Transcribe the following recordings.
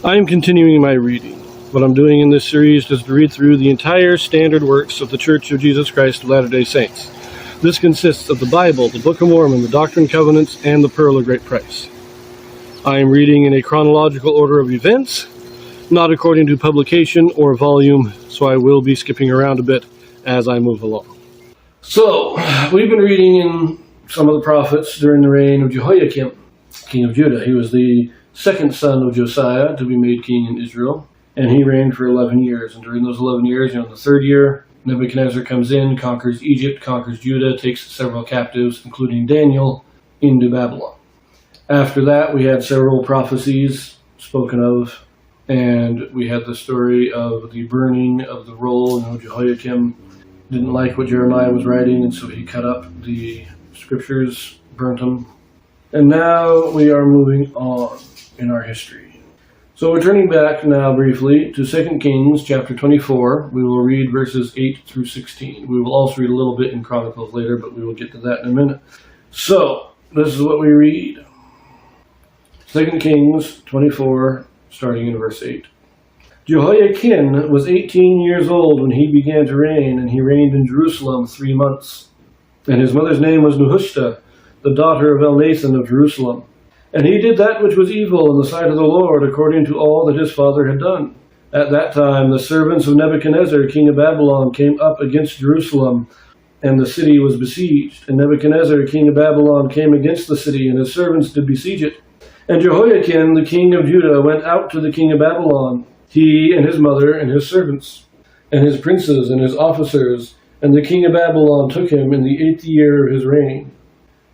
I am continuing my reading. What I'm doing in this series is to read through the entire standard works of the Church of Jesus Christ of Latter-day Saints. This consists of the Bible, the Book of Mormon, the Doctrine and Covenants, and the Pearl of Great Price. I am reading in a chronological order of events, not according to publication or volume, so I will be skipping around a bit as I move along. So, we've been reading in some of the prophets during the reign of Jehoiachin, king of Judah. He was the second son of Josiah to be made king in Israel, and he reigned for 11 years. And during those 11 years, in the third year, Nebuchadnezzar comes in, conquers Egypt, conquers Judah, takes several captives, including Daniel, into Babylon. After that, we had several prophecies spoken of, and we had the story of the burning of the roll. Jehoiakim didn't like what Jeremiah was writing, and so he cut up the scriptures, burnt them. And now we are moving on in our history. So we're turning back now briefly to 2 Kings chapter 24. We will read verses 8 through 16. We will also read a little bit in Chronicles later, but we will get to that in a minute. So, this is what we read. 2 Kings 24, starting in verse 8. Jehoiachin was 18 years old when he began to reign, and he reigned in Jerusalem 3 months. And his mother's name was Nehushta, the daughter of Elnathan of Jerusalem. And he did that which was evil in the sight of the Lord, according to all that his father had done. At that time the servants of Nebuchadnezzar, king of Babylon, came up against Jerusalem, and the city was besieged. And Nebuchadnezzar, king of Babylon, came against the city, and his servants did besiege it. And Jehoiachin, the king of Judah, went out to the king of Babylon, he and his mother and his servants, and his princes and his officers. And the king of Babylon took him in the 8th year of his reign.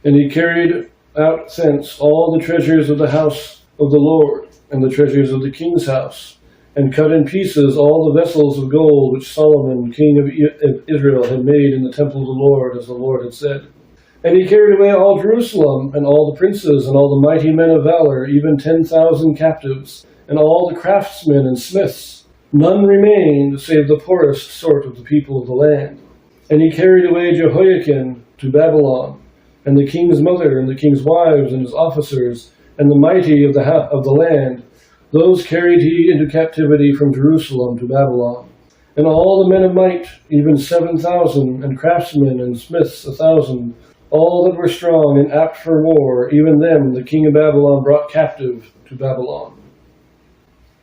And he carried out thence all the treasures of the house of the Lord, and the treasures of the king's house, and cut in pieces all the vessels of gold which Solomon, king of Israel, had made in the temple of the Lord, as the Lord had said. And he carried away all Jerusalem, and all the princes, and all the mighty men of valor, even 10,000 captives, and all the craftsmen and smiths. None remained, save the poorest sort of the people of the land. And he carried away Jehoiachin to Babylon, and the king's mother, and the king's wives, and his officers, and the mighty of the land. Those carried he into captivity from Jerusalem to Babylon. And all the men of might, even 7,000, and craftsmen and smiths 1,000, all that were strong and apt for war, even them the king of Babylon brought captive to Babylon.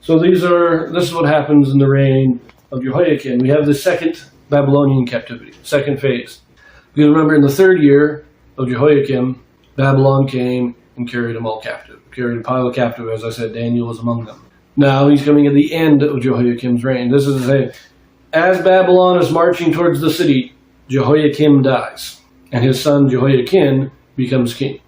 So this is what happens in the reign of Jehoiachin. We have the second Babylonian captivity, second phase. Because remember, in the third year of Jehoiakim, Babylon came and carried them all captive. Carried a pile of captive, as I said, Daniel was among them. Now he's coming at the end of Jehoiakim's reign. This is to say, as Babylon is marching towards the city, Jehoiakim dies, and his son Jehoiachin becomes king.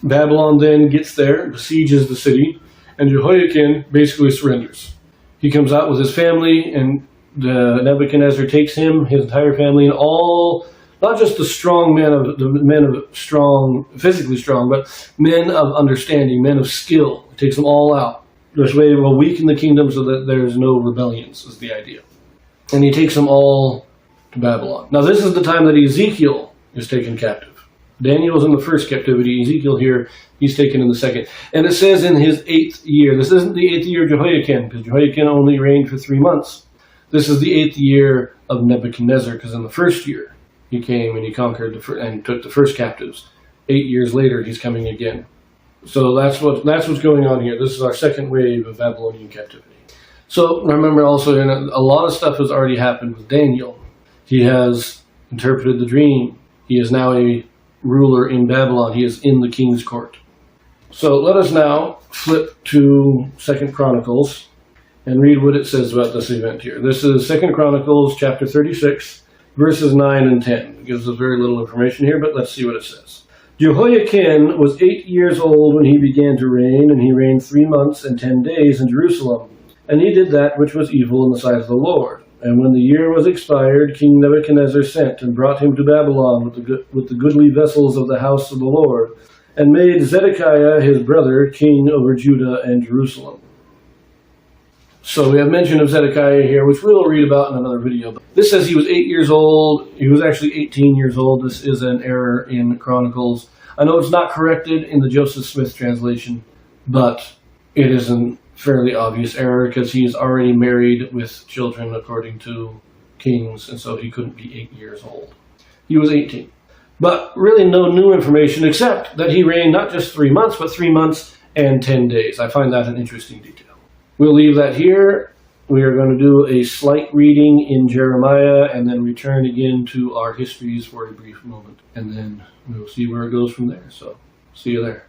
Babylon then gets there, besieges the city, and Jehoiachin basically surrenders. He comes out with his family, and Nebuchadnezzar takes him, his entire family, and all, not just the men of strong, physically strong, but men of understanding, men of skill. He takes them all out. This way it will weaken the kingdom so that there's no rebellions, is the idea. And he takes them all to Babylon. Now this is the time that Ezekiel is taken captive. Daniel was in the first captivity. Ezekiel here, he's taken in the second. And it says in his 8th year. This isn't the 8th year of Jehoiachin, because Jehoiachin only reigned for 3 months. This is the 8th year of Nebuchadnezzar, because in the first year he came and he conquered and took the first captives. 8 years later, he's coming again. So that's what's going on here. This is our second wave of Babylonian captivity. So remember also, a lot of stuff has already happened with Daniel. He has interpreted the dream. He is now a ruler in Babylon. He is in the king's court. So let us now flip to 2 Chronicles and read what it says about this event here. This is 2 Chronicles chapter 36, verses 9 and 10. It gives us very little information here, but let's see what it says. Jehoiachin was 8 years old when he began to reign, and he reigned 3 months and 10 days in Jerusalem. And he did that which was evil in the sight of the Lord. And when the year was expired, King Nebuchadnezzar sent and brought him to Babylon with the goodly vessels of the house of the Lord, and made Zedekiah his brother king over Judah and Jerusalem. So we have mention of Zedekiah here, which we'll read about in another video. This says he was 8 years old. He was actually 18 years old. This is an error in Chronicles. I know it's not corrected in the Joseph Smith translation, but it is fairly obvious error because he's already married with children according to Kings, and so he couldn't be 8 years old. He was 18. But really no new information except that he reigned not just 3 months, but 3 months and 10 days. I find that an interesting detail. We'll leave that here. We are going to do a slight reading in Jeremiah and then return again to our histories for a brief moment. And then we'll see where it goes from there. So, see you there.